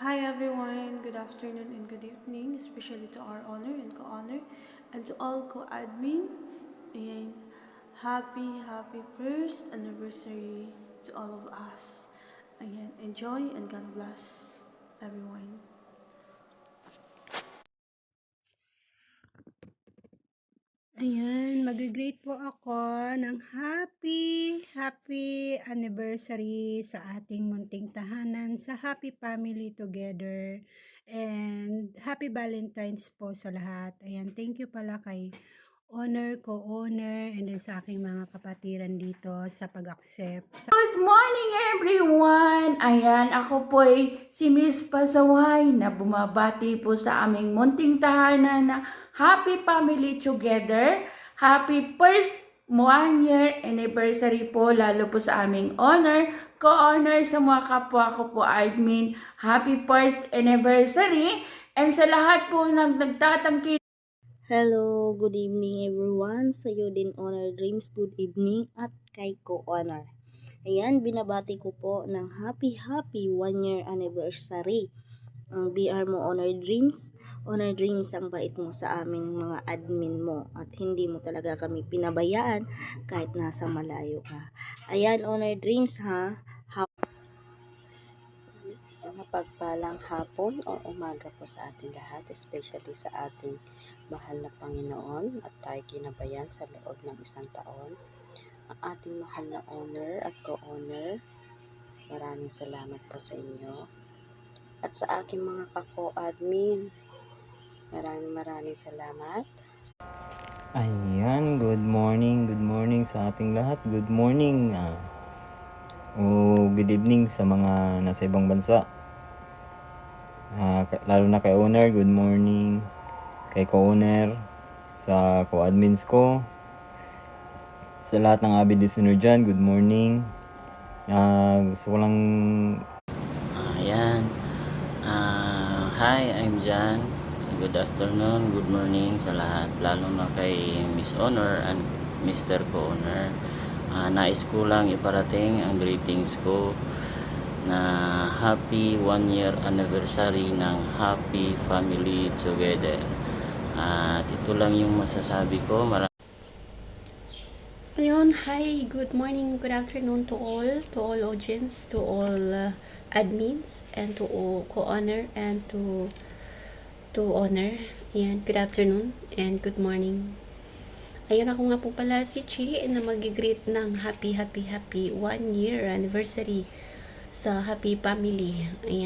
Hi everyone, good afternoon and good evening, especially to our honor and co-honor and to all co-admin. And happy first anniversary to all of us. Ayan, enjoy and God bless everyone. Ayan, mag-greet po ako ng happy anniversary sa ating munting tahanan, sa Happy Family Together, and happy Valentine's po sa lahat. Ayan, thank you pala kay owner, co-owner, and then sa aking mga kapatiran dito sa pag-accept. Good morning everyone! Ayan, ako po ay si Miss Pasaway na bumabati po sa aming munting tahanan na Happy Family Together. Happy first 1 year anniversary po lalo po sa aming honor, co-honor sa mga kapwa ko po admin. Happy first anniversary and sa lahat po nagtatangki. Hello, good evening everyone. Sa iyo din Honor Dreams, good evening at kay Co-Honor. Ayan, binabati ko po ng happy 1 year anniversary. Ang BR mo Honor Dreams. Honor Dreams, ang bait mo sa aming mga admin mo at hindi mo talaga kami pinabayaan kahit nasa malayo ka. Ayan, Honor Dreams ha. Mapagpalang hapon o umaga po sa ating lahat, especially sa ating mahal na Panginoon at tayo ginabayan sa loob ng isang taon. Ang ating mahal na owner at co-owner, maraming salamat po sa inyo. At sa aking mga kako-admin, maraming salamat. Ayan, good morning sa ating lahat. Good morning o good evening sa mga nasa ibang bansa. Lalo na kay owner, good morning. Kay co-owner, sa co-admins ko, sa lahat ng avid listener dyan, good morning. Gusto ko lang... Ayan. Hi, I'm Jan. Good afternoon, good morning sa lahat, lalo na kay Miss Honor and Mr. Co-Honor. Nais ko lang iparating ang greetings ko na happy 1 year anniversary ng Happy Family Together. At ito lang yung masasabi ko. Ayun, hi, good morning, good afternoon to all audience, to all admins, and to all co-honor, and to honor. Ayan, good afternoon and good morning. Ayun, ako nga po pala si Chi na mag-greet ng happy 1 year anniversary sa Happy Family. Ayan.